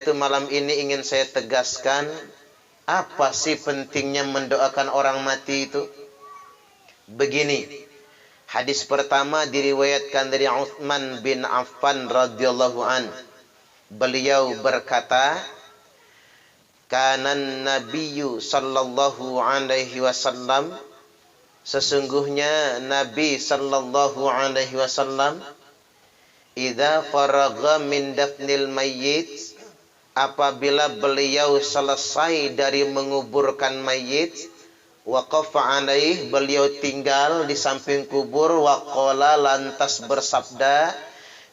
itu malam ini ingin saya tegaskan, apa sih pentingnya mendoakan orang mati itu? Begini, hadis pertama diriwayatkan dari Utsman bin Affan radhiyallahu an. Beliau berkata, kanan nabiyyu sallallahu alaihi wasallam, sesungguhnya Nabi sallallahu alaihi wasallam, idza faragha min dafnil mayyit, apabila beliau selesai dari menguburkan mayit, waqafa alaih, beliau tinggal di samping kubur, waqala, lantas bersabda,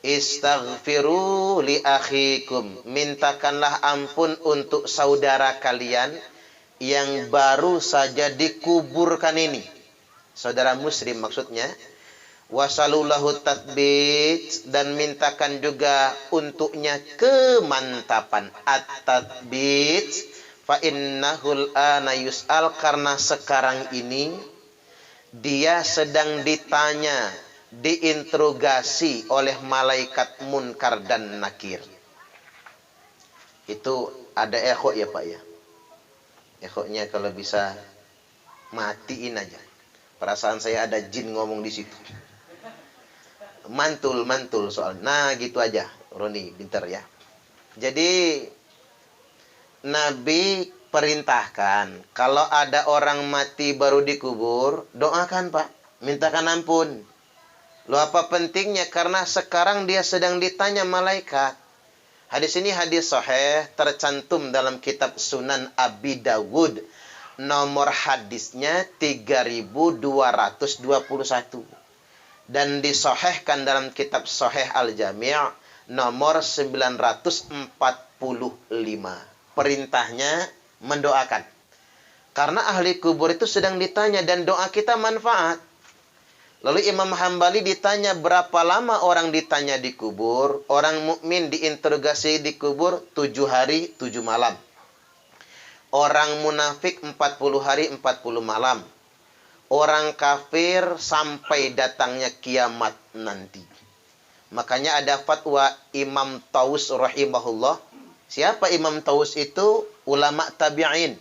istaghfiru li akhikum, mintakanlah ampun untuk saudara kalian yang baru saja dikuburkan ini, saudara muslim maksudnya. Wasalulahu tatbit, dan mintakan juga untuknya kemantapan. At-tatbit fa innahul ana yus'al, karena sekarang ini dia sedang ditanya, diinterogasi oleh malaikat munkar dan nakir. Itu ada echo ya Pak ya. Echonya kalau bisa matiin aja. Perasaan saya ada jin ngomong di situ. Mantul soal. Nah gitu aja Roni, pinter ya. Jadi Nabi perintahkan, kalau ada orang mati baru dikubur, doakan Pak, mintakan ampun. Loh apa pentingnya? Karena sekarang dia sedang ditanya malaikat. Hadis ini hadis sahih, tercantum dalam kitab Sunan Abi Dawud. Nomor hadisnya 3221. Dan disahihkan dalam kitab Sahih Al-Jami' nomor 945. Perintahnya mendoakan. Karena ahli kubur itu sedang ditanya dan doa kita manfaat. Lalu Imam Hambali ditanya berapa lama orang ditanya di kubur. Orang mukmin diinterogasi di kubur 7 hari 7 malam. Orang munafik 40 hari 40 malam. Orang kafir sampai datangnya kiamat nanti. Makanya ada fatwa Imam Taus rahimahullah. Siapa Imam Taus itu? Ulama tabi'in.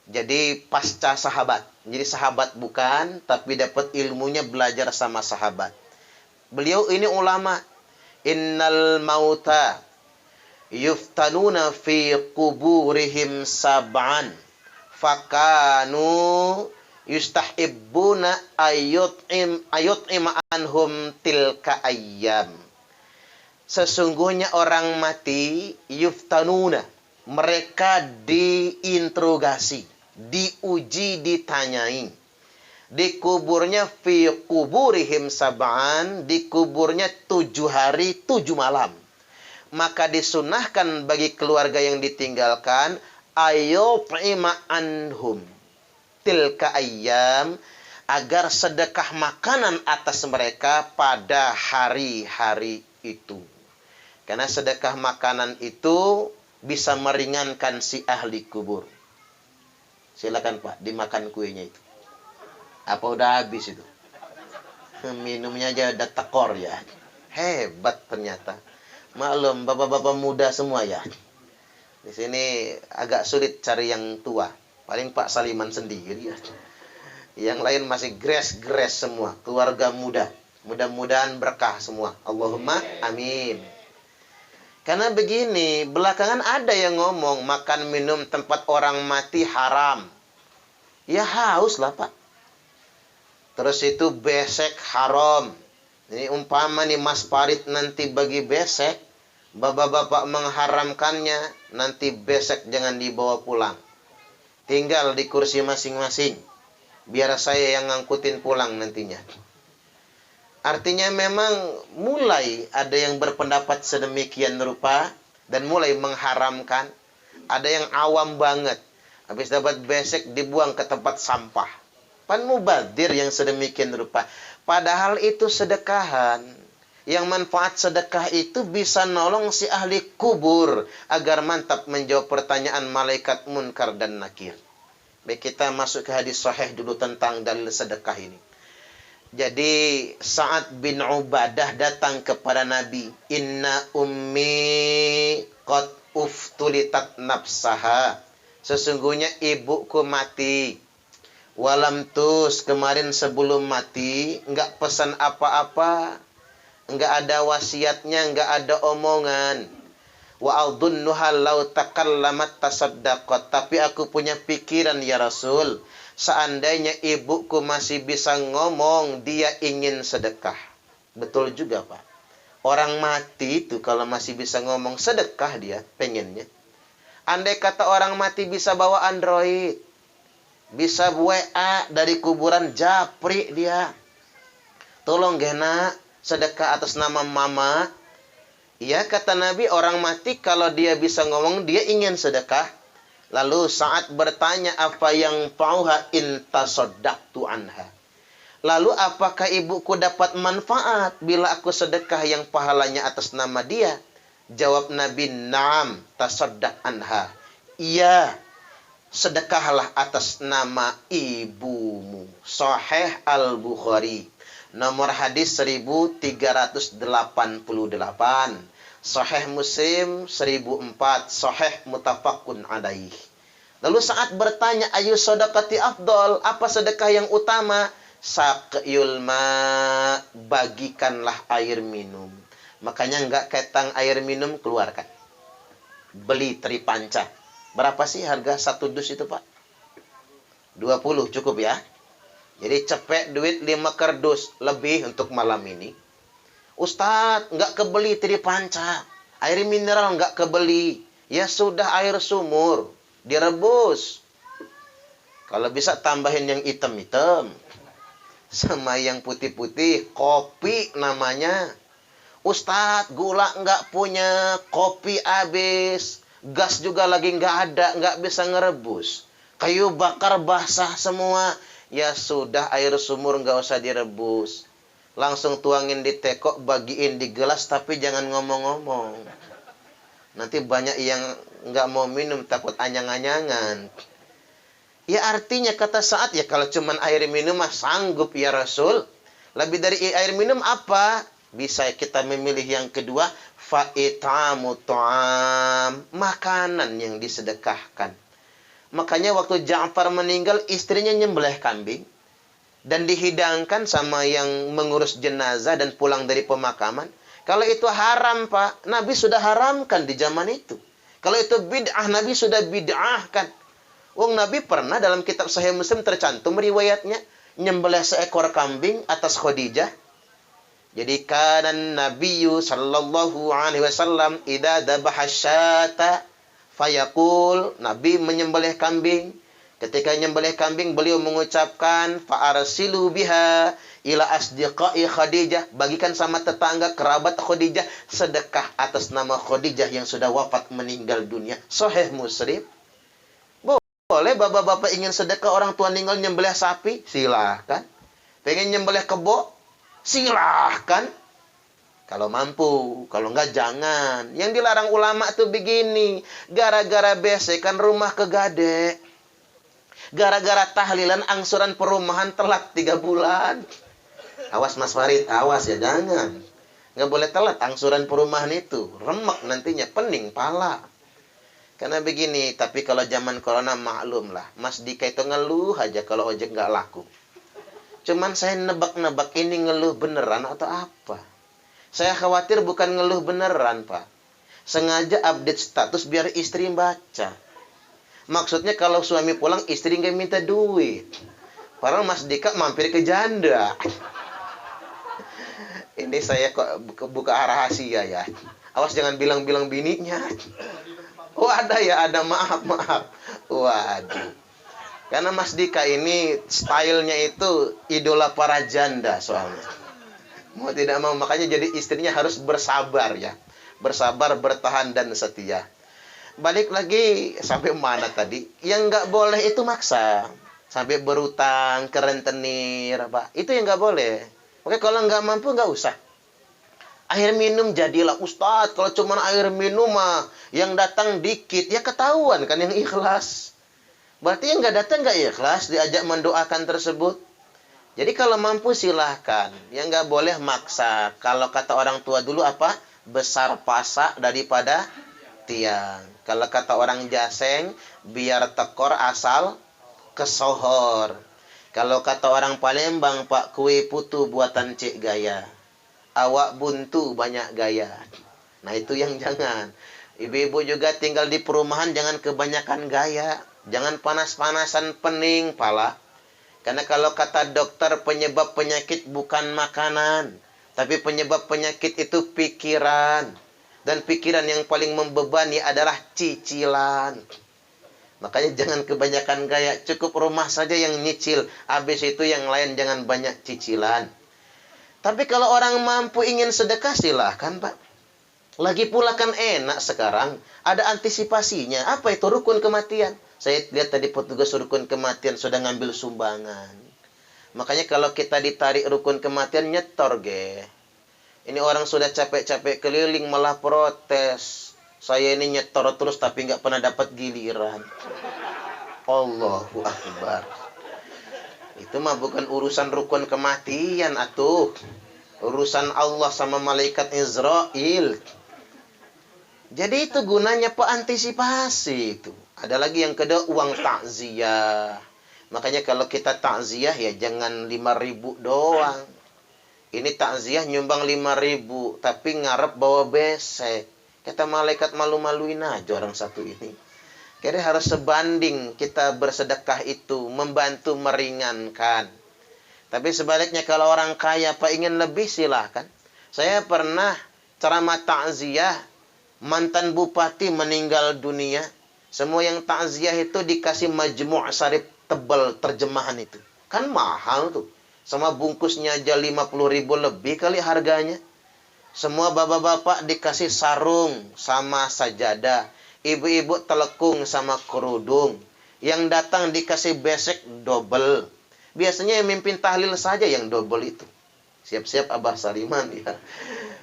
Jadi pasca sahabat. Jadi sahabat bukan, tapi dapat ilmunya belajar sama sahabat. Beliau ini ulama. Innal mauta yuftanuna fi kuburihim sab'an. Fakanu yustahibbuna ayut'ima anhum tilka ayyam. Sesungguhnya orang mati yuftanuna, mereka diinterogasi, diuji, ditanyai. Di kuburnya fi kuburihim sab'an, di kuburnya 7 hari 7 malam. Maka disunahkan bagi keluarga yang ditinggalkan ayut'ima anhum tilka ayyam, agar sedekah makanan atas mereka pada hari-hari itu. Karena sedekah makanan itu bisa meringankan si ahli kubur. Silakan Pak, dimakan kuenya itu. Apa udah habis itu? Minumnya aja udah tekor ya. Hebat ternyata. Maklum bapak-bapak muda semua ya. Di sini agak sulit cari yang tua. Paling Pak Saliman sendiri ya. Yang lain masih gres-gres semua. Keluarga muda. Mudah-mudahan berkah semua. Allahumma amin. Karena begini, belakangan ada yang ngomong makan minum tempat orang mati haram. Ya haus lah Pak. Terus itu besek haram. Ini umpama nih Mas Farid nanti bagi besek, bapak-bapak mengharamkannya, nanti besek jangan dibawa pulang. Tinggal di kursi masing-masing. Biar saya yang ngangkutin pulang nantinya. Artinya memang mulai ada yang berpendapat sedemikian rupa dan mulai mengharamkan. Ada yang awam banget. Habis dapat besek dibuang ke tempat sampah. Pan mubadir yang sedemikian rupa. Padahal itu sedekahan. Yang manfaat sedekah itu bisa nolong si ahli kubur agar mantap menjawab pertanyaan malaikat munkar dan nakir. Baik, kita masuk ke hadis sahih dulu tentang dalil sedekah ini. Jadi Sa'ad bin Ubadah datang kepada Nabi. Inna ummi qad uftulitat nafsaha. Sesungguhnya ibuku mati. Walam tus, kemarin sebelum mati, enggak pesan apa-apa. Enggak ada wasiatnya, enggak ada omongan. Wa adunnuha law takallamat tasaddaqat. Tapi aku punya pikiran ya Rasul. Seandainya ibuku masih bisa ngomong, dia ingin sedekah. Betul juga Pak. Orang mati itu kalau masih bisa ngomong sedekah dia pengennya. Andai kata orang mati bisa bawa Android, bisa WA dari kuburan, japri dia. Tolong gena sedekah atas nama mama. Ya kata Nabi, orang mati kalau dia bisa ngomong, dia ingin sedekah. Lalu saat bertanya apa yang pauha in tasaddaqtu anha. Lalu apakah ibuku dapat manfaat bila aku sedekah yang pahalanya atas nama dia? Jawab Nabi, "Na'am, tasaddaq anha." Iya, sedekahlah atas nama ibumu. Sahih Al-Bukhari. Nomor hadis 1388. Sahih Muslim 1004. Sahih muttafaqun alaih. Lalu saat bertanya, ayu sedekati afdol, apa sedekah yang utama? Saqyul ma, bagikanlah air minum. Makanya enggak ketang air minum, keluarkan. Beli tripanca. Berapa sih harga satu dus itu Pak? 20 cukup ya. Jadi cepet duit 5 kardus lebih untuk malam ini. Ustadz, enggak kebeli tripanca. Air mineral enggak kebeli. Ya sudah, air sumur. Direbus. Kalau bisa tambahin yang hitam-hitam. Sama yang putih-putih. Kopi namanya. Ustadz, gula enggak punya, kopi habis, gas juga lagi enggak ada, enggak bisa ngerebus. Kayu bakar basah semua. Ya sudah, air sumur enggak usah direbus. Langsung tuangin di teko, bagiin di gelas, tapi jangan ngomong-ngomong. Nanti banyak yang enggak mau minum, takut anyang-anyangan. Ya artinya kata Sa'ad, ya kalau cuman air minum mah sanggup ya Rasul. Lebih dari air minum apa? Bisa kita memilih yang kedua, fa'itamu ta'am, makanan yang disedekahkan. Makanya waktu Ja'far meninggal, istrinya nyembelih kambing dan dihidangkan sama yang mengurus jenazah dan pulang dari pemakaman. Kalau itu haram Pak, Nabi sudah haramkan di zaman itu. Kalau itu bid'ah, Nabi sudah bid'ahkan. Wong Nabi pernah dalam kitab Sahih Muslim tercantum riwayatnya, nyembelih seekor kambing atas Khadijah. Jadi kanan Nabiyyu sallallahu alaihi wasallam idza dhabaha syata fayaqul, Nabi menyembelih kambing. Ketika menyembelih kambing, beliau mengucapkan fa'arsilu biha ila asdiqai Khadijah, bagikan sama tetangga kerabat Khadijah, sedekah atas nama Khadijah yang sudah wafat meninggal dunia. Sahih Muslim. Boleh bapak-bapak ingin sedekah orang tua meninggal nyembelih sapi, silahkan. Pengen nyembelih kebo, silahkan. Kalau mampu, kalau enggak jangan. Yang dilarang ulama tuh begini, gara-gara besekan rumah kegade, gara-gara tahlilan angsuran perumahan telat 3 bulan. Awas Mas Farid, awas ya, jangan. Nggak boleh telat angsuran perumahan itu, remek nantinya, pening pala. Karena begini, tapi kalau zaman corona maklum lah, Mas Dika itu ngeluh aja kalau ojek nggak laku. Cuman saya nebak-nebak ini ngeluh beneran atau apa. Saya khawatir bukan ngeluh beneran, Pak. Sengaja update status biar istri baca. Maksudnya kalau suami pulang, istri nggak minta duit. Padahal Mas Dika mampir ke janda. Ini saya kok buka rahasia ya. Awas jangan bilang-bilang bininya. Oh ada ya, ada, maaf. Waduh. Karena Mas Dika ini stylenya itu idola para janda soalnya. Mau tidak mau, makanya jadi istrinya harus bersabar ya. Bersabar, bertahan, dan setia. Balik lagi, sampai mana tadi? Yang nggak boleh itu maksa. Sampai berutang, ke rentenir, apa. Itu yang nggak boleh. Oke, kalau nggak mampu, nggak usah. Air minum jadilah Ustadz. Kalau cuma air minum mah yang datang dikit, ya ketahuan kan yang ikhlas. Berarti yang nggak datang nggak ikhlas diajak mendoakan tersebut. Jadi kalau mampu silahkan. Yang nggak boleh maksa. Kalau kata orang tua dulu apa? Besar pasak daripada tiang. Kalau kata orang Jaseng, biar tekor asal kesohor. Kalau kata orang Palembang, Pak, kue putu buatan Cik Gaya. Awak buntu banyak gaya. Nah, itu yang jangan. Ibu-ibu juga tinggal di perumahan, jangan kebanyakan gaya. Jangan panas-panasan pening pala. Karena kalau kata dokter, penyebab penyakit bukan makanan, tapi penyebab penyakit itu pikiran. Dan pikiran yang paling membebani adalah cicilan. Makanya jangan kebanyakan gaya, cukup rumah saja yang nyicil. Habis itu yang lain jangan banyak cicilan. Tapi kalau orang mampu ingin sedekah, silahkan, Pak. Lagi pula kan enak sekarang, ada antisipasinya. Apa itu rukun kematian? Saya lihat tadi petugas rukun kematian sudah ngambil sumbangan. Makanya kalau kita ditarik rukun kematian, nyetor, ge. Ini orang sudah capek-capek keliling malah protes. Saya ini nyetor terus tapi nggak pernah dapat giliran. Allahu Akbar. Itu mah bukan urusan rukun kematian, atuh. Urusan Allah sama malaikat Israel. Jadi itu gunanya Pak, antisipasi itu. Ada lagi yang kedua, uang takziah. Makanya kalau kita takziah ya jangan 5.000 doang. Ini takziah nyumbang 5.000, tapi ngarep bawa besek. Kata malaikat, malu-maluin aja orang satu ini. Kira harus sebanding kita bersedekah itu, membantu meringankan. Tapi sebaliknya kalau orang kaya Pak ingin lebih, silahkan. Saya pernah ceramah takziah, mantan bupati meninggal dunia. Semua yang takziah itu dikasih majmu' sarip tebal terjemahan itu. Kan mahal tuh. Sama bungkusnya aja 50.000 lebih kali harganya. Semua bapak-bapak dikasih sarung sama sajadah. Ibu-ibu telekung sama kerudung. Yang datang dikasih besek double. Biasanya yang mimpin tahlil saja yang double itu. Siap-siap Abah Saliman ya.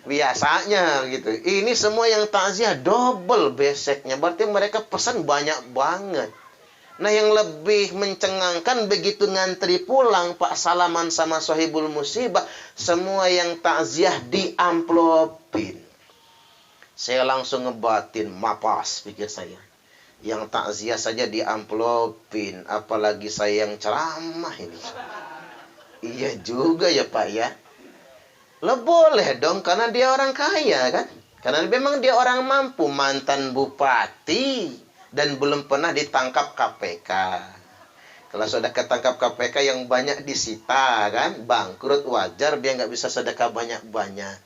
Biasanya gitu. Ini semua yang takziah double beseknya. Berarti mereka pesan banyak banget. Nah, yang lebih mencengangkan begitu ngantri pulang Pak salaman sama sahibul musibah, semua yang takziah diamplopin. Saya langsung ngebatin, mapas pikir saya. Yang takziah saja diamplopin, apalagi saya yang ceramah ini. Iya juga ya Pak ya. Lo boleh dong, karena dia orang kaya kan. Karena memang dia orang mampu, mantan bupati. Dan belum pernah ditangkap KPK. Kalau sudah ketangkap KPK yang banyak disita kan. Bangkrut, wajar dia nggak bisa sedekah banyak-banyak.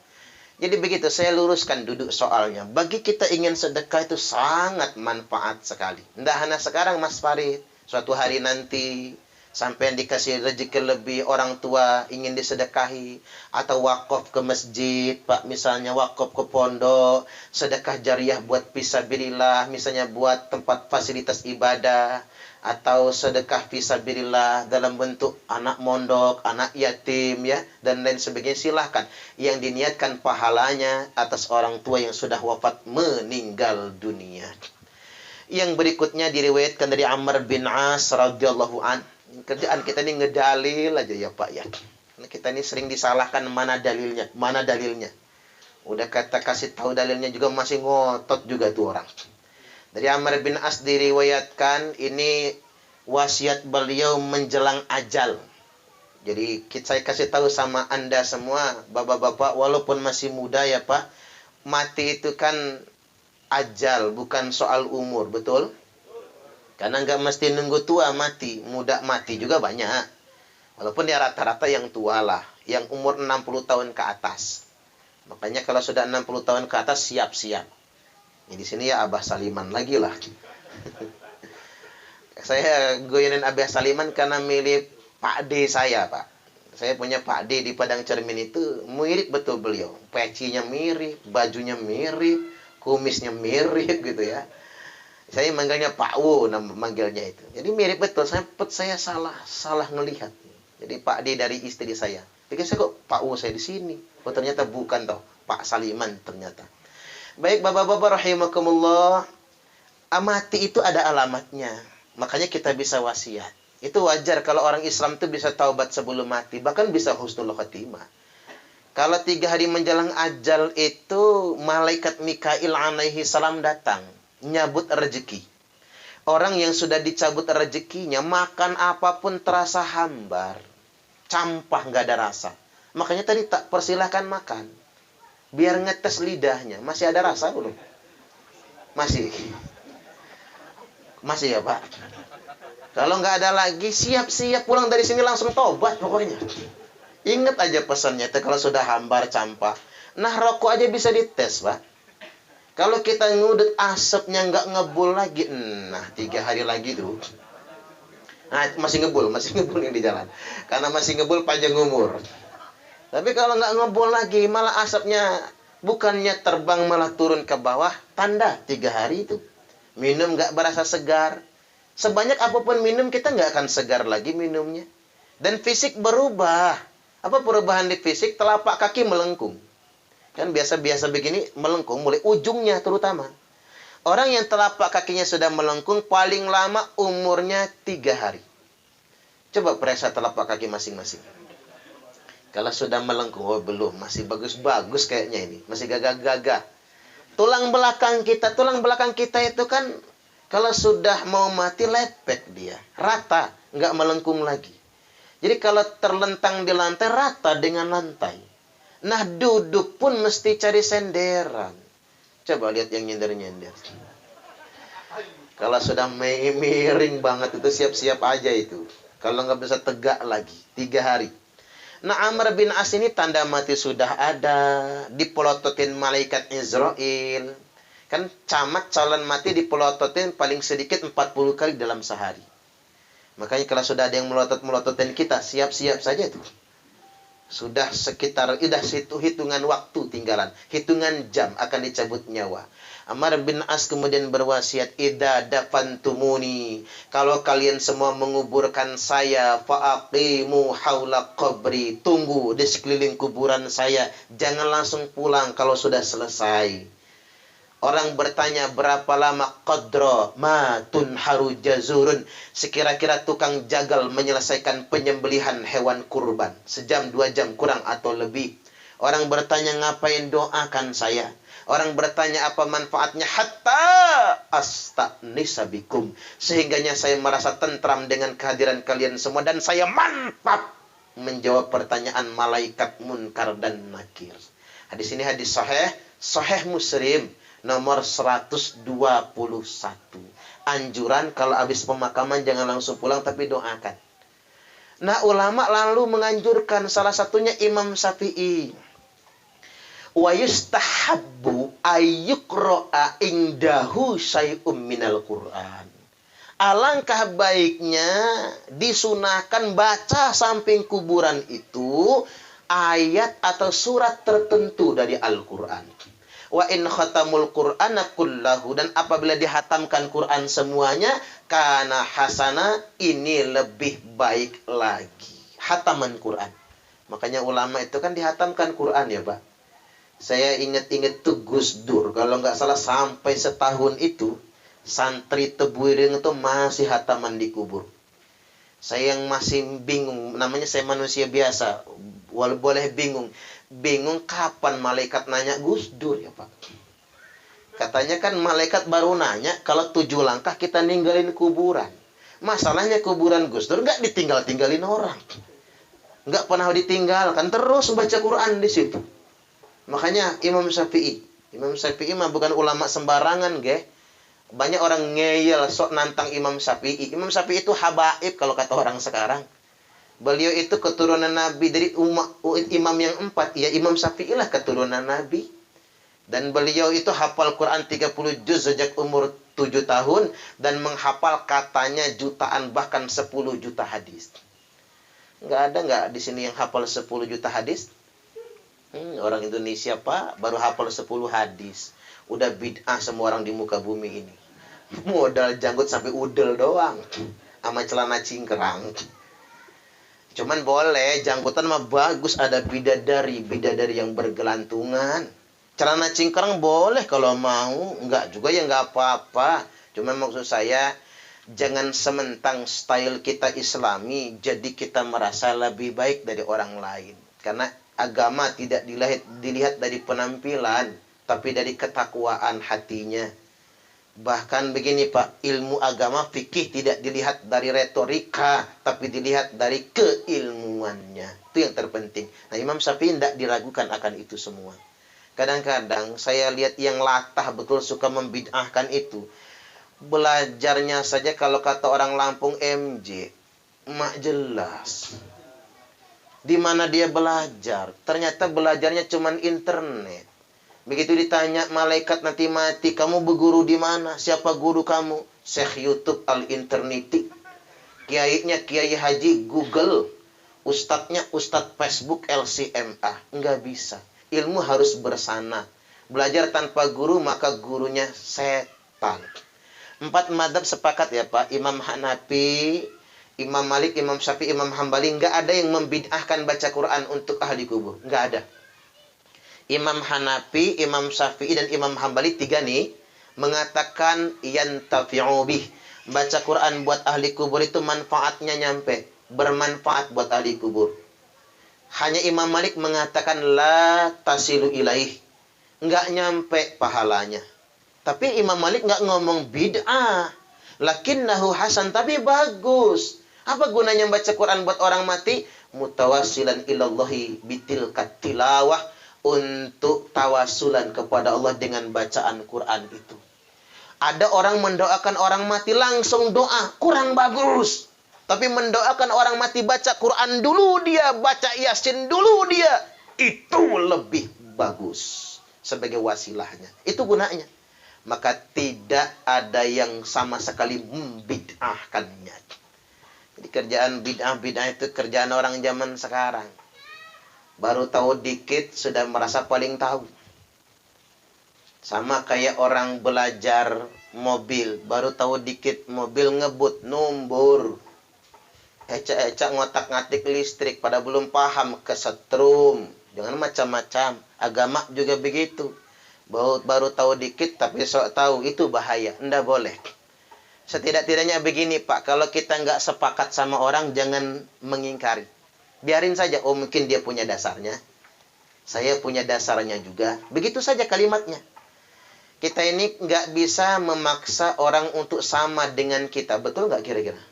Jadi begitu, saya luruskan duduk soalnya. Bagi kita ingin sedekah itu sangat manfaat sekali. Tidak hanya sekarang Mas Farid. Suatu hari nanti sampai yang dikasih rezeki lebih, orang tua ingin disedekahi, atau wakaf ke masjid, Pak, misalnya wakaf ke pondok, sedekah jariah buat fisabilillah, misalnya buat tempat fasilitas ibadah, atau sedekah fisabilillah dalam bentuk anak mondok, anak yatim ya, dan lain sebagainya, silahkan. Yang diniatkan pahalanya atas orang tua yang sudah wafat meninggal dunia. Yang berikutnya diriwayatkan dari Amr bin As radhiyallahu an. Kerjaan kita ini ngedalil aja ya Pak ya. Kita ini sering disalahkan mana dalilnya, mana dalilnya. Udah kata kasih tahu dalilnya juga masih ngotot juga tuh orang. Dari Amr bin As diriwayatkan ini wasiat beliau menjelang ajal. Jadi saya kasih tahu sama Anda semua, bapak-bapak, walaupun masih muda ya Pak, mati itu kan ajal, bukan soal umur, betul? Karena nggak mesti nunggu tua mati, muda mati juga banyak. Walaupun dia rata-rata yang tua lah, yang umur 60 tahun ke atas. Makanya kalau sudah 60 tahun ke atas, siap-siap. Di sini ya Abah Saliman lagi lah. Saya goyonin Abah Saliman karena mirip Pak D saya, Pak. Saya punya Pak D di Padang Cermin itu, mirip betul beliau. Pecinya mirip, bajunya mirip, kumisnya mirip gitu ya. Saya manggilnya Pak Wo, nama manggilnya itu. Jadi mirip betul. Saya salah ngelihat. Jadi Pak D dari istri saya. Pikir saya kok Pak Wo saya di sini. Oh ternyata bukan toh, Pak Saliman ternyata. Baik bapak-bapak rahimakumullah. Mati itu ada alamatnya. Makanya kita bisa wasiat. Itu wajar kalau orang Islam itu bisa taubat sebelum mati. Bahkan bisa husnul khotimah. Kalau 3 hari menjelang ajal itu, malaikat Mikail alaihi salam datang, nyabut rezeki. Orang yang sudah dicabut rezekinya, makan apapun terasa hambar. Campah, nggak ada rasa. Makanya tadi tak persilahkan makan. Biar ngetes lidahnya. Masih ada rasa belum? Masih. Masih ya Pak? Kalau nggak ada lagi, siap-siap pulang dari sini langsung tobat pokoknya. Ingat aja pesannya itu kalau sudah hambar campah. Nah, rokok aja bisa dites, Pak. Kalau kita ngudut asapnya nggak ngebul lagi, nah 3 hari lagi tuh. Nah, masih ngebul yang di jalan. Karena masih ngebul panjang umur. Tapi kalau nggak ngebul lagi, malah asapnya bukannya terbang malah turun ke bawah, tanda 3 hari itu. Minum nggak berasa segar. Sebanyak apapun minum, kita nggak akan segar lagi minumnya. Dan fisik berubah. Apa perubahan di fisik? Telapak kaki melengkung. Kan biasa-biasa begini melengkung, mulai ujungnya terutama. Orang yang telapak kakinya sudah melengkung, paling lama umurnya 3 hari. Coba periksa telapak kaki masing-masing. Kalau sudah melengkung, oh belum, masih bagus-bagus kayaknya ini. Masih gagah-gagah. Tulang belakang kita itu kan, kalau sudah mau mati lepek dia. Rata, nggak melengkung lagi. Jadi kalau terlentang di lantai, rata dengan lantai. Nah, duduk pun mesti cari senderan. Coba lihat yang nyender-nyender. Kalau sudah miring banget itu, siap-siap aja itu. Kalau nggak bisa tegak lagi, 3 hari. Nah, Amr bin As ini tanda mati sudah ada. Dipelototin malaikat Israel. Kan camat calon mati dipelototin paling sedikit 40 kali dalam sehari. Makanya kalau sudah ada yang melotot-melototin kita, siap-siap saja tuh. Sudah sekitar, hitungan waktu tinggalan. Hitungan jam akan dicabut nyawa. Amr bin As kemudian berwasiat, Idza dafantumuni, kalau kalian semua menguburkan saya, fa'aqimu haula qabri, tunggu di sekeliling kuburan saya. Jangan langsung pulang kalau sudah selesai. Orang bertanya berapa lama qadra ma tunharu jazurun. Sekira-kira tukang jagal menyelesaikan penyembelihan hewan kurban. 1-2 jam kurang atau lebih. Orang bertanya ngapain doakan saya. Orang bertanya apa manfaatnya. Hatta asta'nisa bikum. Sehingganya saya merasa tentram dengan kehadiran kalian semua. Dan saya mantap menjawab pertanyaan malaikat munkar dan nakir. Hadis ini hadis sahih. Sahih Muslim. Nomor 121. Anjuran kalau habis pemakaman jangan langsung pulang tapi doakan. Nah, ulama lalu menganjurkan, salah satunya Imam Syafi'i. Wa yustahabbu ayyuqra'a indahu syai'um minal Qur'an. Alangkah baiknya disunahkan baca samping kuburan itu ayat atau surat tertentu dari Al-Qur'an. Wa in khatamul Qur'ana kullahu, dan apabila dihatamkan Quran semuanya, kana hasana, ini lebih baik lagi. Hataman Quran. Makanya ulama itu kan dihatamkan Quran ya Pak. Saya ingat-ingat tuh Gus Dur, kalau nggak salah sampai setahun itu santri Tebuireng itu masih hataman di kubur. Saya yang masih bingung, namanya saya manusia biasa, boleh bingung. Bingung kapan malaikat nanya Gus Dur ya Pak. Katanya kan malaikat baru nanya kalau 7 langkah kita ninggalin kuburan. Masalahnya kuburan Gus Dur nggak ditinggal-tinggalin orang. Nggak pernah ditinggalkan, terus baca Quran di situ. Makanya Imam Syafi'i mah bukan ulama sembarangan, ge. Banyak orang ngeyel sok nantang Imam Syafi'i. Imam Syafi'i itu habaib kalau kata orang sekarang. Beliau itu keturunan Nabi dari imam yang 4. Ya, Imam Syafi'i lah keturunan Nabi. Dan beliau itu hafal Quran 30 juz sejak umur 7 tahun. Dan menghafal katanya jutaan, bahkan 10 juta hadis. Nggak di sini yang hafal 10 juta hadis? Orang Indonesia Pak, baru hafal 10 hadis. Udah bid'ah semua orang di muka bumi ini. Modal janggut sampai udel doang. Sama celana cingkrang. Cuman boleh, jangkutan mah bagus, ada bidadari yang bergelantungan. Celana cingkrang boleh kalau mau, enggak juga ya enggak apa-apa. Cuman maksud saya, jangan sementang style kita Islami, jadi kita merasa lebih baik dari orang lain. Karena Agama tidak dilihat dari penampilan, tapi dari ketakwaan hatinya. Bahkan begini Pak, ilmu agama fikih tidak dilihat dari retorika, tapi dilihat dari keilmuannya. Itu yang terpenting. Nah, Imam Syafi'i tidak diragukan akan itu semua. Kadang-kadang saya lihat yang latah betul suka membid'ahkan itu. Belajarnya saja kalau kata orang Lampung MJ, mak jelas. Di mana dia belajar? Ternyata belajarnya cuman internet. Begitu ditanya malaikat nanti mati, kamu berguru di mana? Siapa guru kamu? Syekh YouTube al-interneti. Kiainya Kiai Haji Google. Ustadznya Ustadz Facebook LCMA. Enggak bisa. Ilmu harus bersana. Belajar tanpa guru, maka gurunya setan. 4 madzhab sepakat ya Pak. Imam Hanafi, Imam Malik, Imam Syafi'i, Imam Hambali, nggak ada yang membid'ahkan baca Quran untuk ahli kubur. Nggak ada. Imam Hanafi, Imam Syafi'i, dan Imam Hambali 3 nih mengatakan yantafi'u bih. Baca Quran buat ahli kubur itu manfaatnya nyampe. Bermanfaat buat ahli kubur. Hanya Imam Malik mengatakan la tasilu ilaih. Nggak nyampe pahalanya. Tapi Imam Malik nggak ngomong bid'ah. Lakinnahu hasan, tapi bagus. Apa gunanya baca Quran buat orang mati? Mutawassilan ilallahi bitilkat tilawah. Untuk tawasulan kepada Allah dengan bacaan Quran itu. Ada orang mendoakan orang mati langsung doa. Kurang bagus. Tapi mendoakan orang mati baca Quran dulu dia. Baca Yasin dulu dia. Itu lebih bagus. Sebagai wasilahnya. Itu gunanya. Maka tidak ada yang sama sekali membid'ahkannya. Jadi kerjaan bid'ah itu kerjaan orang zaman sekarang. Baru tahu dikit sudah merasa paling tahu. Sama kayak orang belajar mobil. Baru tahu dikit mobil ngebut, nombor. Ecak-ecak ngotak-ngatik listrik. Pada belum paham kesetrum. Jangan macam-macam. Agama juga begitu. Baru tahu dikit tapi sok tahu. Itu bahaya. Nggak boleh. Setidak-tidaknya begini Pak, kalau kita nggak sepakat sama orang, jangan mengingkari. Biarin saja, oh mungkin dia punya dasarnya. Saya punya dasarnya juga. Begitu saja kalimatnya. Kita ini nggak bisa memaksa orang untuk sama dengan kita. Betul nggak kira-kira?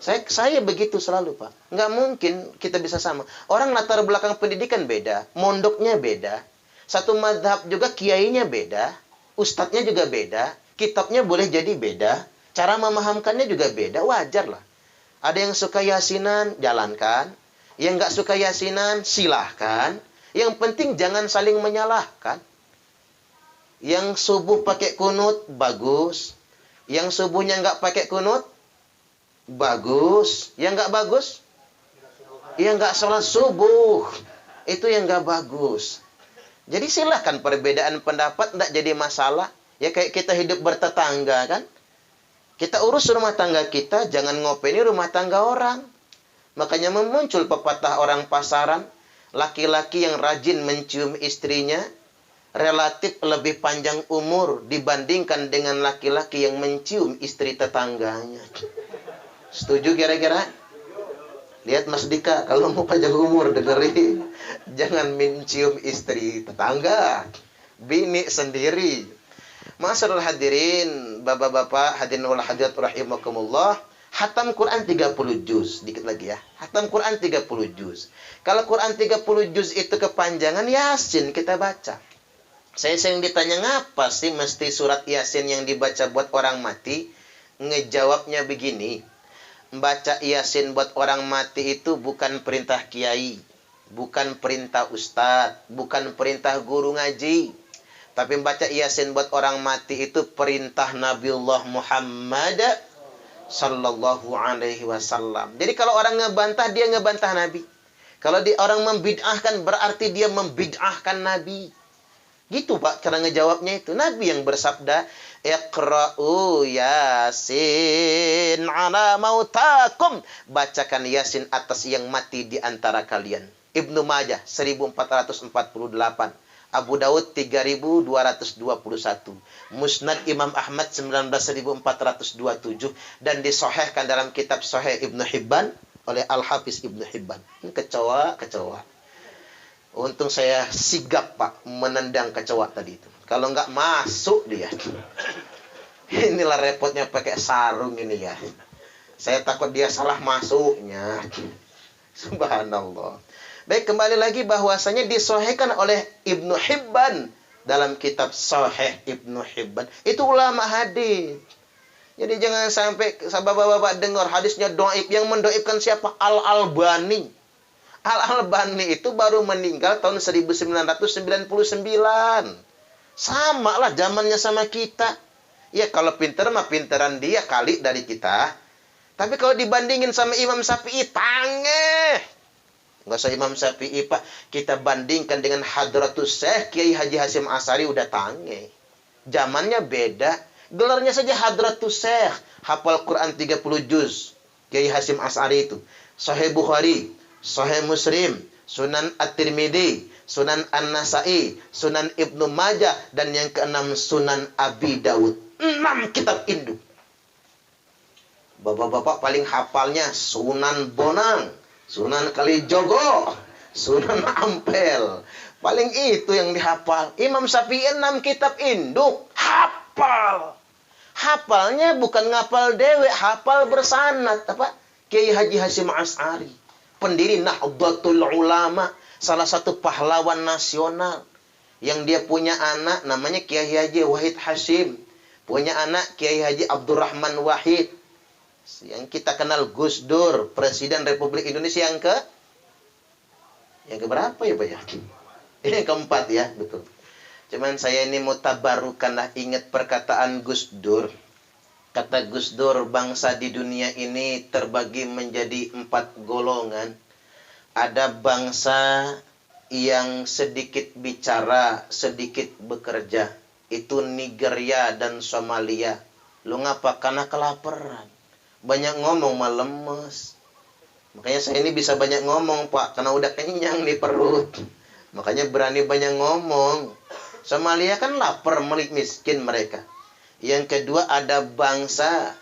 Saya begitu selalu Pak. Nggak mungkin kita bisa sama. Orang latar belakang pendidikan beda. Mondoknya beda. Satu mazhab juga kiainya beda. Ustadznya juga beda. Kitabnya boleh jadi beda. Cara memahamkannya juga beda, wajar lah. Ada yang suka yasinan, jalankan. Yang nggak suka yasinan, silahkan. Yang penting jangan saling menyalahkan. Yang subuh pakai kunut, bagus. Yang subuhnya nggak pakai kunut, bagus. Yang nggak bagus, yang nggak sholat subuh. Itu yang nggak bagus. Jadi silahkan perbedaan pendapat, nggak jadi masalah. Ya kayak kita hidup bertetangga kan. Kita urus rumah tangga kita, jangan ngopeni rumah tangga orang. Makanya memuncul pepatah orang pasaran, laki-laki yang rajin mencium istrinya, relatif lebih panjang umur dibandingkan dengan laki-laki yang mencium istri tetangganya. Setuju kira-kira? Lihat Mas Dika, kalau mau panjang umur, dengerin. Jangan mencium istri tetangga, bini sendiri. Ma'asyiral hadirin, bapak-bapak, hadirin wal hadirat rahimakumullah. Hatam Quran 30 juz, dikit lagi ya. Hatam Quran 30 juz. Kalau Quran 30 juz itu kepanjangan, Yasin kita baca. Saya sering ditanya, ngapa sih mesti surat Yasin yang dibaca buat orang mati? Ngejawabnya begini. Baca Yasin buat orang mati itu bukan perintah kiai, bukan perintah ustadz, bukan perintah guru ngaji. Tapi baca Yasin buat orang mati itu perintah Nabiullah Muhammad sallallahu alaihi wasallam. Jadi kalau orang ngebantah, dia ngebantah Nabi. Kalau orang membid'ahkan, berarti dia membid'ahkan Nabi. Gitu Pak, cara ngejawabnya itu. Nabi yang bersabda, Iqra'u Yasin ala mautakum. Bacakan Yasin atas yang mati di antara kalian. Ibnu Majah 1448. Abu Daud 3221. Musnad Imam Ahmad 19427. Dan disahihkan dalam kitab Sahih Ibnu Hibban oleh Al-Hafiz Ibnu Hibban. Ini kecoa. Untung saya sigap, Pak, menendang kecoa tadi itu. Kalau nggak masuk dia. Inilah repotnya pakai sarung ini ya. Saya takut dia salah masuknya. Subhanallah. Baik, kembali lagi bahwasanya disahihkan oleh Ibnu Hibban dalam kitab Sahih Ibnu Hibban. Itu ulama hadis. Jadi jangan sampai bapak-bapak dengar hadisnya dhaif. Yang mendoifkan siapa? Al-Albani. Al-Albani itu baru meninggal tahun 1999. Sama lah zamannya sama kita. Ya kalau pinter mah pinteran dia kali dari kita. Tapi kalau dibandingin sama Imam Syafi'i, tangeh. Nggak usah Imam Syafi'i, Pak. Kita bandingkan dengan Hadratus Syekh Kiai Haji Hasyim Asy'ari, udah tangeh. Zamannya beda. Gelarnya saja Hadratus Syekh. Hafal Quran 30 juz. Kiai Hasyim Asy'ari itu. Sahih Bukhari, Sahih Muslim, Sunan At-Tirmidzi, Sunan An-Nasa'i, Sunan Ibnu Majah, dan yang keenam Sunan Abi Dawud. 6 kitab induk. Bapak-bapak paling hafalnya Sunan Bonang, Sunan Kalijogo, Sunan Ampel. Paling itu yang dihafal. Imam Syafi'i 6 kitab induk. Hafal. Hafalnya bukan ngapal dewe, hafal bersanad. Apa? Kiai Haji Hasyim Asy'ari, pendiri Nahdlatul Ulama, salah satu pahlawan nasional. Yang dia punya anak namanya Kiai Haji Wahid Hasyim. Punya anak Kiai Haji Abdurrahman Wahid. Yang kita kenal Gus Dur, Presiden Republik Indonesia yang keberapa ya Pak ya? Yang keempat ya, betul. Cuman saya ini mau tabarukan lah, ingat perkataan Gus Dur. Kata Gus Dur, bangsa di dunia ini terbagi menjadi 4 golongan. Ada bangsa yang sedikit bicara, sedikit bekerja. Itu Nigeria dan Somalia. Lu ngapa? Karena kelaparan. Banyak ngomong malah lemes. Makanya saya ini bisa banyak ngomong, Pak, karena udah kenyang nih perut. Makanya berani banyak ngomong. Somalia kan lapar, miskin mereka. Yang kedua ada bangsa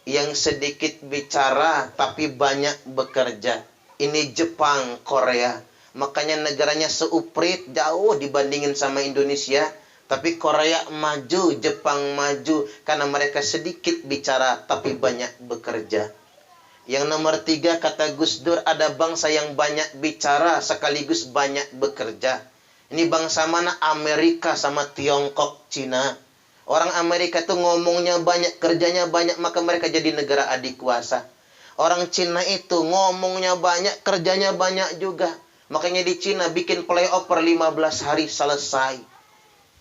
yang sedikit bicara tapi banyak bekerja. Ini Jepang, Korea. Makanya negaranya seuprit jauh dibandingin sama Indonesia. Tapi Korea maju, Jepang maju. Karena mereka sedikit bicara tapi banyak bekerja. Yang nomor 3 kata Gus Dur, ada bangsa yang banyak bicara sekaligus banyak bekerja. Ini bangsa mana? Amerika sama Tiongkok, Cina. Orang Amerika itu ngomongnya banyak, kerjanya banyak, maka mereka jadi negara adik kuasa. Orang Cina itu ngomongnya banyak, kerjanya banyak juga. Makanya di Cina bikin playoff per 15 hari selesai.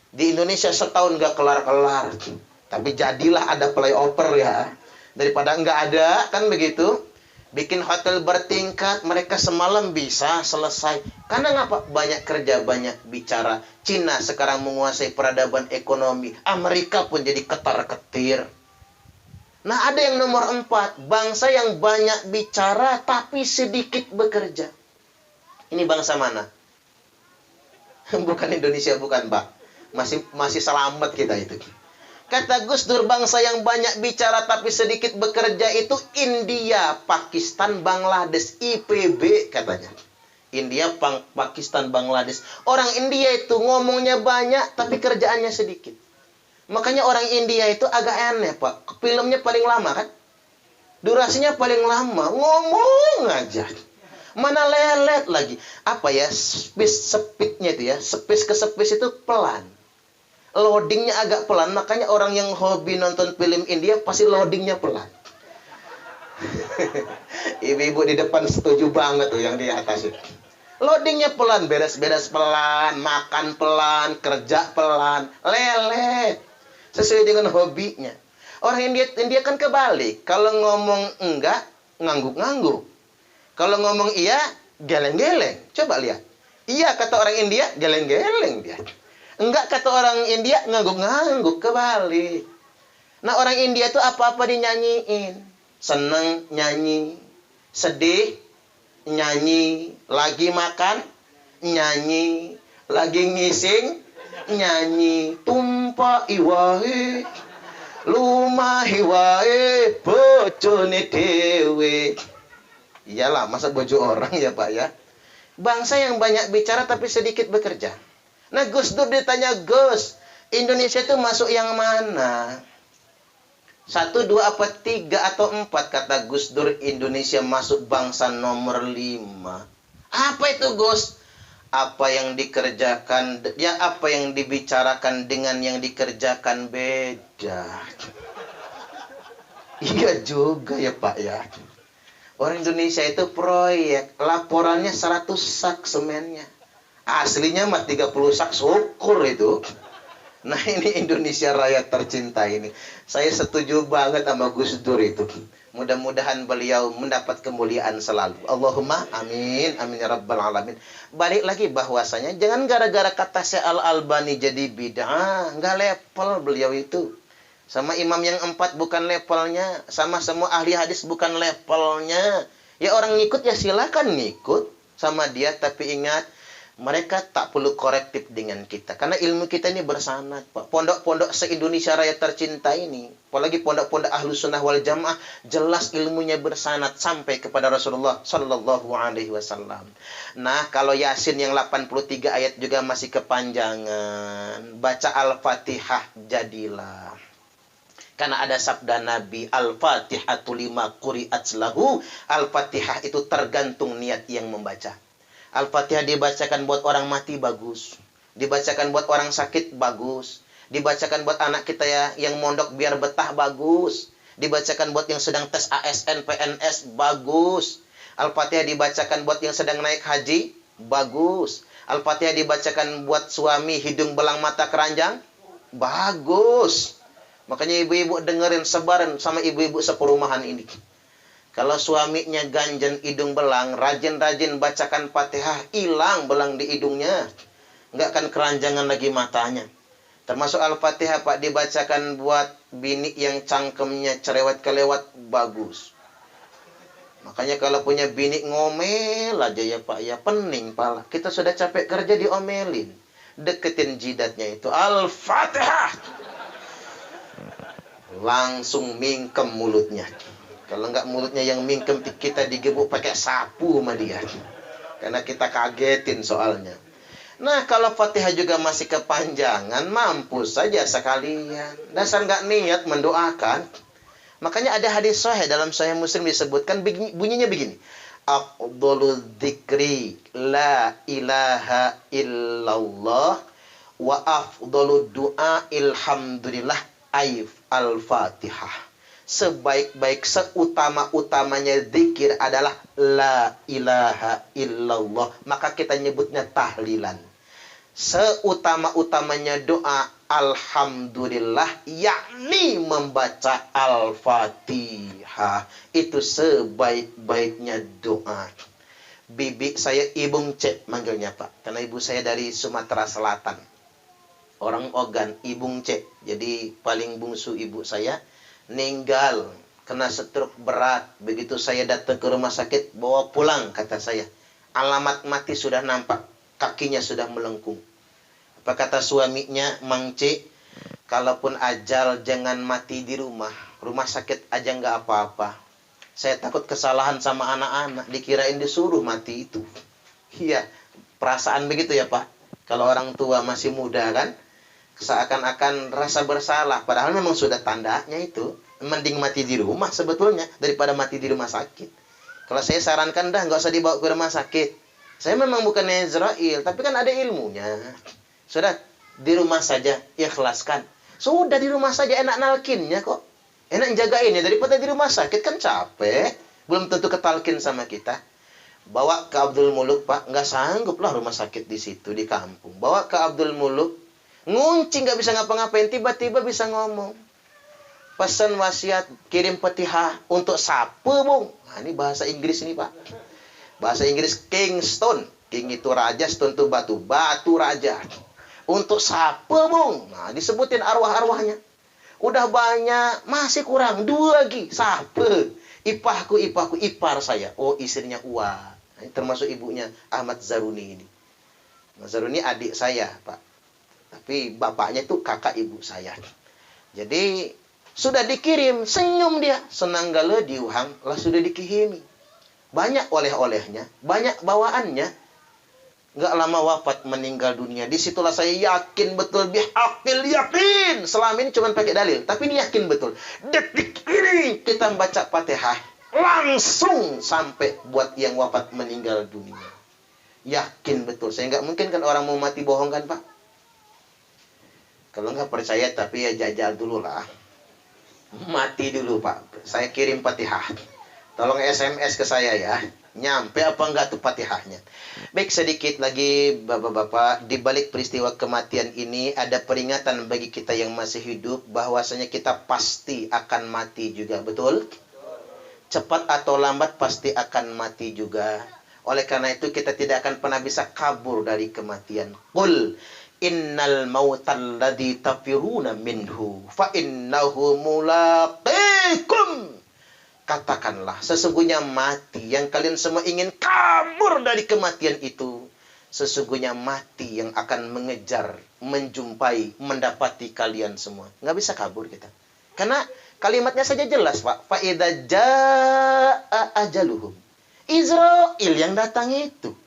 Di Indonesia setahun gak kelar-kelar. Tapi jadilah ada playoffer ya. Daripada nggak ada, kan begitu. Bikin hotel bertingkat, mereka semalam bisa selesai. Karena ngapa? Banyak kerja, banyak bicara. Cina sekarang menguasai peradaban ekonomi. Amerika pun jadi ketar-ketir. Nah, ada yang nomor 4. Bangsa yang banyak bicara, tapi sedikit bekerja. Ini bangsa mana? Bukan Indonesia, bukan, Pak. Masih selamat kita itu. Kata Gus Dur, bangsa yang banyak bicara tapi sedikit bekerja itu India, Pakistan, Bangladesh, IPB katanya. India, Pakistan, Bangladesh. Orang India itu ngomongnya banyak tapi kerjaannya sedikit. Makanya orang India itu agak aneh, Pak. Filmnya paling lama kan? Durasinya paling lama, ngomong aja. Mana lelet lagi. Apa ya, speednya itu ya, space ke space itu pelan. Loadingnya agak pelan, makanya orang yang hobi nonton film India pasti loadingnya pelan. Ibu-ibu di depan setuju banget tuh yang di atas itu. Loadingnya pelan, beres-beres pelan, makan pelan, kerja pelan, lelet. Sesuai dengan hobinya. Orang India kan kebalik. Kalau ngomong enggak, ngangguk-ngangguk. Kalau ngomong iya, geleng-geleng. Coba lihat. Iya kata orang India, geleng-geleng dia. Enggak kata orang India, ngangguk-ngangguk, kebalik. Nah, orang India itu apa-apa dinyanyiin. Seneng, nyanyi. Sedih, nyanyi. Lagi makan, nyanyi. Lagi ngising, nyanyi. Tumpah iwae, lumahi wae, bojone dewe. Iyalah, masa bojo orang ya Pak ya. Bangsa yang banyak bicara tapi sedikit bekerja. Nah, Gus Dur ditanya, Gus, Indonesia itu masuk yang mana? 1, 2, apa 3 atau 4, kata Gus Dur, Indonesia masuk bangsa nomor 5. Apa itu, Gus? Apa yang dikerjakan, ya apa yang dibicarakan dengan yang dikerjakan beda. Iya juga ya Pak ya. Orang Indonesia itu proyek, laporannya 100 sak semennya. Aslinya mah 30 sak, syukur itu. Nah, ini Indonesia Raya tercinta ini. Saya setuju banget sama Gus Dur itu. Mudah-mudahan beliau mendapat kemuliaan selalu. Allahumma amin. Amin ya rabbal alamin. Balik lagi bahwasanya jangan gara-gara kata Syekh Al-Albani jadi bid'ah. Nggak level beliau itu. Sama imam yang 4 bukan levelnya. Sama semua ahli hadis bukan levelnya. Ya orang ngikut ya silakan ngikut sama dia. Tapi ingat, mereka tak perlu korektif dengan kita. Karena ilmu kita ini bersanad, Pak. Pondok-pondok se-Indonesia Raya tercinta ini, apalagi pondok-pondok Ahlus Sunnah wal Jamaah, jelas ilmunya bersanad sampai kepada Rasulullah Sallallahu Alaihi Wasallam. Nah, kalau Yasin yang 83 ayat juga masih kepanjangan, baca Al-Fatihah jadilah. Karena ada sabda Nabi, Al-Fatihatu lima quri'at lahu. Al-Fatihah itu tergantung niat yang membaca. Al-Fatihah dibacakan buat orang mati, bagus. Dibacakan buat orang sakit, bagus. Dibacakan buat anak kita ya yang mondok biar betah, bagus. Dibacakan buat yang sedang tes ASN, PNS, bagus. Al-Fatihah dibacakan buat yang sedang naik haji, bagus. Al-Fatihah dibacakan buat suami hidung belang mata keranjang, bagus. Makanya ibu-ibu dengerin, sebaran sama ibu-ibu seperumahan ini. Kalau suaminya ganjen hidung belang, rajin-rajin bacakan Fatihah, hilang belang di hidungnya. Nggak akan keranjangan lagi matanya. Termasuk Al-Fatihah, Pak, dibacakan buat bini yang cangkemnya cerewet-kelewat, bagus. Makanya kalau punya bini ngomel aja ya Pak, ya pening pala. Kita sudah capek kerja diomelin. Deketin jidatnya itu, Al-Fatihah. Langsung mingkem mulutnya. Kalau enggak mulutnya yang mingkem, kita digebuk pakai sapu sama dia. Karena kita kagetin soalnya. Nah, kalau Fatihah juga masih kepanjangan, mampus saja sekalian. Dasar enggak niat mendoakan. Makanya ada hadis sahih dalam Sahih Muslim disebutkan bunyinya begini. Afdhalul dzikri la ilaha illallah wa afdhalud du'a ilhamdulillah aif al-Fatihah. Sebaik-baik, seutama-utamanya zikir adalah la ilaha illallah. Maka kita nyebutnya tahlilan. Seutama-utamanya doa alhamdulillah, yakni membaca al-Fatihah. Itu sebaik-baiknya doa. Bibi saya Ibung Cek manggilnya Pak. Karena ibu saya dari Sumatera Selatan. Orang Ogan, Ibung Cek. Jadi paling bungsu ibu saya meninggal kena stroke berat. Begitu saya datang ke rumah sakit, bawa pulang, kata saya. Alamat mati sudah nampak, kakinya sudah melengkung. Apa kata suaminya, Mang C, kalaupun ajal jangan mati di rumah. Rumah sakit aja nggak apa-apa. Saya takut kesalahan sama anak-anak, dikirain disuruh mati itu. Iya, perasaan begitu ya Pak. Kalau orang tua masih muda kan, seakan-akan rasa bersalah. Padahal memang sudah tandanya itu. Mending mati di rumah sebetulnya daripada mati di rumah sakit. Kalau saya sarankan dah nggak usah dibawa ke rumah sakit. Saya memang bukan Israel, tapi kan ada ilmunya. Sudah di rumah saja, ikhlaskan. Sudah di rumah saja, enak nalkinnya kok. Enak jagainnya daripada di rumah sakit kan capek. Belum tentu ketalkin sama kita. Bawa ke Abdul Muluk Pak, nggak sanggup lah rumah sakit di situ di kampung. Bawa ke Abdul Muluk. Ngunci nggak bisa ngapa-ngapain, tiba-tiba bisa ngomong. Pesan wasiat, kirim Fatihah untuk siapa, Bung? Nah, ini bahasa Inggris ini, Pak. Bahasa Inggris Kingston. King itu raja, stone itu batu. Batu raja. Untuk siapa, Bung? Nah, disebutin arwah-arwahnya. Udah banyak, masih kurang. 2 lagi. Siapa? Ipahku, ipar saya. Oh, istrinya Uwa. Nah, termasuk ibunya Ahmad Zaruni ini. Ahmad Zaruni adik saya, Pak. Tapi bapaknya itu kakak ibu saya. Jadi sudah dikirim, senyum dia. Senang gala diuhang, lah sudah dikihimi. Banyak oleh-olehnya, banyak bawaannya. Nggak lama wafat, meninggal dunia. Disitulah saya yakin betul, bihaqil yakin. Selama ini cuma pakai dalil, tapi ini yakin betul. Detik ini kita membaca Fatihah, langsung sampai buat yang wafat meninggal dunia. Yakin betul. Saya nggak mungkin kan orang mau mati bohong kan, Pak? Kalau nggak percaya, tapi ya jajal dulu lah. Mati dulu, Pak. Saya kirim Fatihah. Tolong SMS ke saya ya. Nyampe apa enggak tuh Fatihahnya. Baik, sedikit lagi Bapak-bapak, di balik peristiwa kematian ini ada peringatan bagi kita yang masih hidup bahwasanya kita pasti akan mati juga, betul? Cepat atau lambat pasti akan mati juga. Oleh karena itu kita tidak akan pernah bisa kabur dari kematian. Qul innal mautal ladzi tafiruna minhu fa innahu mulaqikum. Katakanlah, sesungguhnya mati yang kalian semua ingin kabur dari kematian itu, sesungguhnya mati yang akan mengejar, menjumpai, mendapati kalian semua. Nggak bisa kabur kita. Karena kalimatnya saja jelas, Pak. Fa idza jaa ajaluhum. Israel yang datang itu.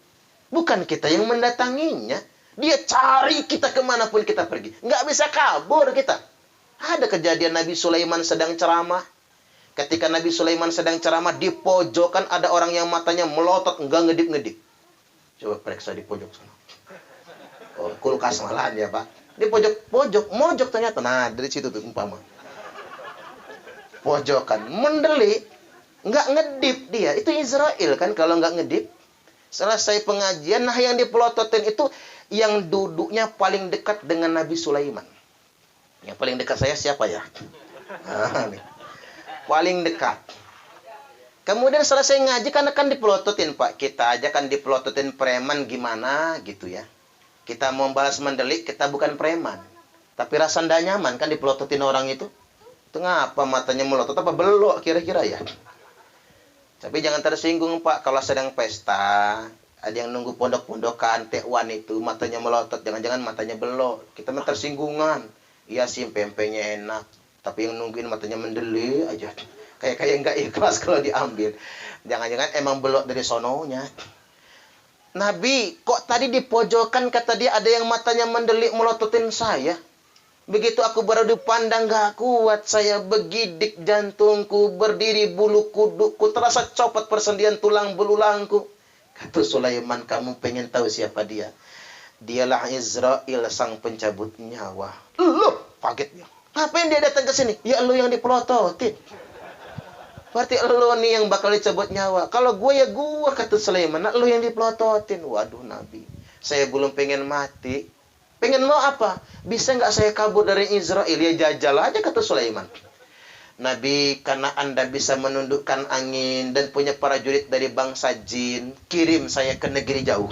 Bukan kita yang mendatanginya. Dia cari kita kemanapun kita pergi. Nggak bisa kabur kita. Ada kejadian Nabi Sulaiman sedang ceramah. Ketika Nabi Sulaiman sedang ceramah, di pojokan ada orang yang matanya melotot, enggak ngedip-ngedip. Coba periksa di pojok sana. Oh, kulkas malahan ya, Pak. Di pojok, mojok ternyata. Nah, dari situ tuh umpama. Pojokan, mendelik, enggak ngedip dia. Itu Israel kan kalau enggak ngedip. Selesai pengajian, nah yang dipelototin itu yang duduknya paling dekat dengan Nabi Sulaiman. Yang paling dekat saya siapa ya? Nah, nih. Paling dekat. Kemudian selesai ngaji kan akan dipelototin, Pak. Kita aja kan dipelototin preman gimana gitu ya. Kita mau balas mendelik, kita bukan preman. Tapi rasa ndak nyaman kan dipelototin orang itu. Itu ngapa matanya melotot apa belok kira-kira ya. Tapi jangan tersinggung, Pak. Kalau sedang pesta, ada yang nunggu pondok-pondokan, tekwan itu matanya melotot, jangan-jangan matanya belok. Kita mah tersinggungan. Iya sih pempeknya enak. Tapi yang nungguin matanya mendelik aja. Kayak nggak ikhlas kalau diambil. Jangan-jangan emang belok dari sononya. Nabi, kok tadi di pojokan kata dia ada yang matanya mendelik melototin saya. Begitu aku baru dipandang gak kuat. Saya begidik jantungku, berdiri bulu kudukku, terasa copot persendian tulang belulangku. Kata Sulaiman, kamu pengen tahu siapa dia? Dialah Israel, sang pencabut nyawa. Loh, kaget dia. Ngapain dia datang ke sini? Ya lu yang dipelototin. Berarti lu nih yang bakal dicabut nyawa. Kalau gue ya gue, kata Sulaiman. Nah, lu yang dipelototin. Waduh Nabi. Saya belum pengen mati. Pengen mau apa? Bisa nggak saya kabur dari Israel? Ya jajal aja, kata Sulaiman. Nabi, karena Anda bisa menundukkan angin dan punya prajurit dari bangsa jin, kirim saya ke negeri jauh.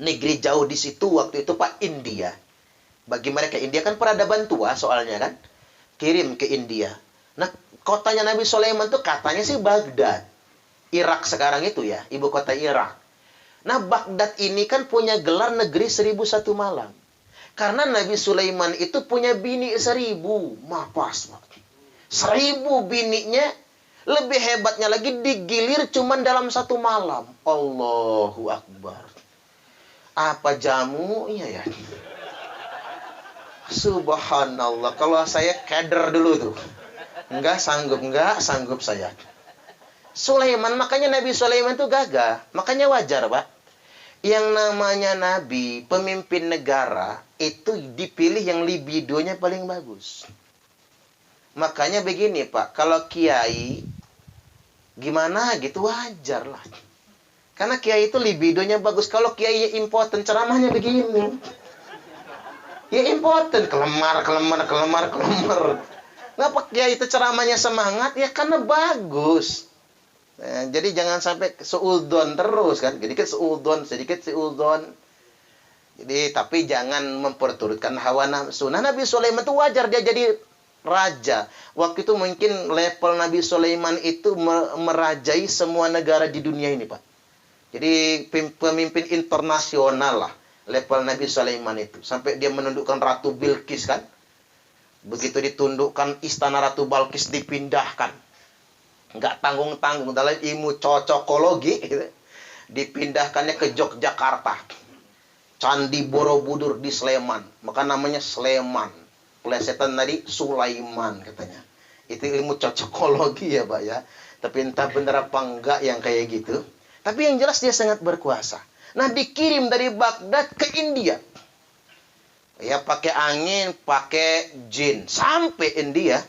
Negeri jauh di situ waktu itu, Pak, India. Bagi mereka India kan peradaban tua soalnya kan. Kirim ke India. Nah, kotanya Nabi Sulaiman tuh katanya sih Baghdad. Irak sekarang itu ya, ibu kota Irak. Nah, Baghdad ini kan punya gelar negeri 1001 malam. Karena Nabi Sulaiman itu punya bini 1000. Mapas, Pak. 1000 bininya. Lebih hebatnya lagi digilir cuman dalam 1 malam. Allahu Akbar. Apa jamunya ya? Subhanallah. Kalau saya kader dulu tuh. Enggak sanggup saya. Sulaiman, makanya Nabi Sulaiman itu gagah. Makanya wajar, Pak. Yang namanya Nabi, pemimpin negara, itu dipilih yang libidonya paling bagus. Makanya begini, Pak. Kalau kiai, gimana gitu, wajar lah. Karena kiai itu libidonya bagus. Kalau kiai impoten, ceramahnya begini. Ya impoten, kelemar. Ngapa kiai itu ceramahnya semangat? Ya karena bagus. Nah, jadi jangan sampai seudon terus kan. Sedikit seudon. Jadi tapi jangan memperturutkan hawa nafsu. Nah, Nabi Sulaiman itu wajar dia jadi raja. Waktu itu mungkin level Nabi Sulaiman itu merajai semua negara di dunia ini, Pak. Jadi pemimpin internasional lah. Level Nabi Sulaiman itu. Sampai dia menundukkan Ratu Bilqis kan. Begitu ditundukkan istana Ratu Bilqis dipindahkan. Nggak tanggung-tanggung dalam ilmu cocokologi. Gitu. Dipindahkannya ke Yogyakarta. Candi Borobudur di Sleman. Maka namanya Sleman. Plesetan tadi Sulaiman katanya. Itu ilmu cocokologi ya Pak ya. Tapi entah benar apa enggak yang kayak gitu. Tapi yang jelas dia sangat berkuasa. Nah dikirim dari Baghdad ke India. Ya pakai angin, pakai jin. Sampai India.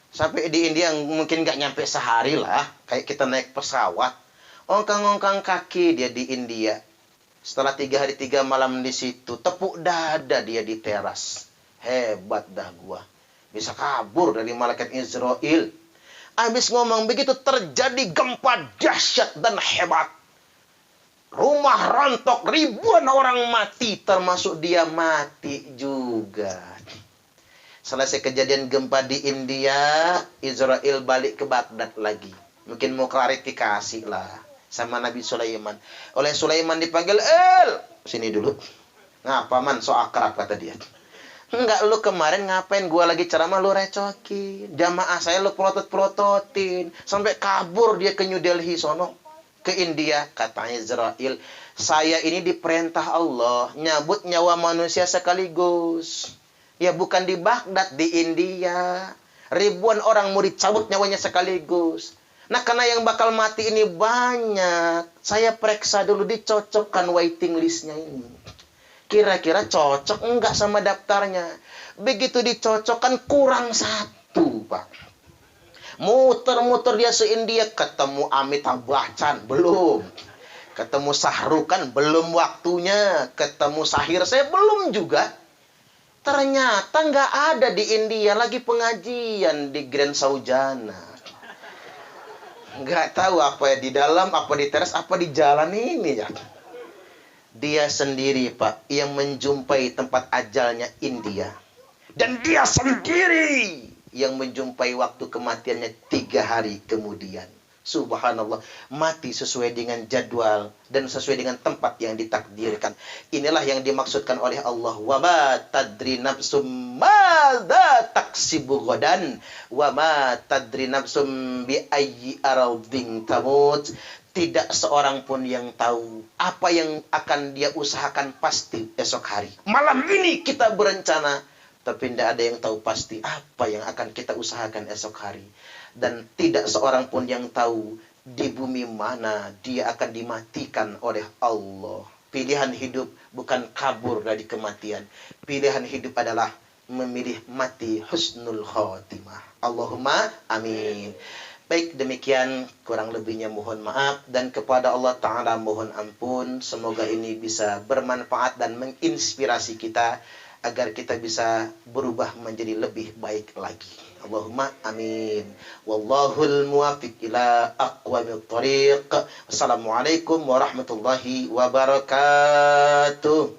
Sampai di India mungkin nggak nyampe sehari lah. Kayak kita naik pesawat. Ongkang-ongkang kaki dia di India. Setelah 3 hari 3 malam di situ, tepuk dada dia di teras. Hebat dah gua. Bisa kabur dari malaikat Israel. Habis ngomong begitu terjadi gempa dahsyat dan hebat. Rumah rontok, ribuan orang mati, termasuk dia mati juga. Selesai kejadian gempa di India, Israel balik ke Baghdad lagi. Mungkin mau klarifikasi lah sama Nabi Sulaiman. Oleh Sulaiman dipanggil, sini dulu. Ngapa man, so akrab kata dia. Enggak, lu kemarin ngapain gua lagi ceramah lu recokin. Jamaah saya lu protot-prototin. Sampai kabur dia ke New Delhi sono. Ke India, katanya Israel. Saya ini diperintah Allah, nyabut nyawa manusia sekaligus. Ya bukan di Baghdad, di India. Ribuan orang mau dicabut nyawanya sekaligus. Nah, karena yang bakal mati ini banyak, saya periksa dulu, dicocokkan waiting listnya ini. Kira-kira cocok enggak sama daftarnya. Begitu dicocokkan, kurang 1, Pak. Muter-muter dia se-India, ketemu Amitabh Bachchan, belum. Ketemu Shahrukan, belum waktunya. Ketemu Sahir, saya belum juga. Ternyata nggak ada di India, lagi pengajian di Grand Saujana. Nggak tahu apa ya, di dalam, apa di teras, apa di jalan ini ya. Dia sendiri Pak, yang menjumpai tempat ajalnya India. Dan dia sendiri yang menjumpai waktu kematiannya 3 hari kemudian. Subhanallah, mati sesuai dengan jadwal dan sesuai dengan tempat yang ditakdirkan. Inilah yang dimaksudkan oleh Allah. Wa ma tadri nafsum madza taksibu ghadan wa ma tadri nafsum bi ayyi ardin tamut. Tidak seorang pun yang tahu apa yang akan dia usahakan pasti esok hari. Malam ini kita berencana, tapi tidak ada yang tahu pasti apa yang akan kita usahakan esok hari. Dan tidak seorang pun yang tahu di bumi mana dia akan dimatikan oleh Allah. Pilihan hidup bukan kabur dari kematian. Pilihan hidup adalah memilih mati husnul khotimah. Allahumma amin. Baik, demikian kurang lebihnya mohon maaf. Dan kepada Allah Ta'ala mohon ampun. Semoga ini bisa bermanfaat dan menginspirasi kita agar kita bisa berubah menjadi lebih baik lagi. Allahumma amin. Wallahul muwafiq ila aqwamit thariq. Wassalamualaikum warahmatullahi wabarakatuh.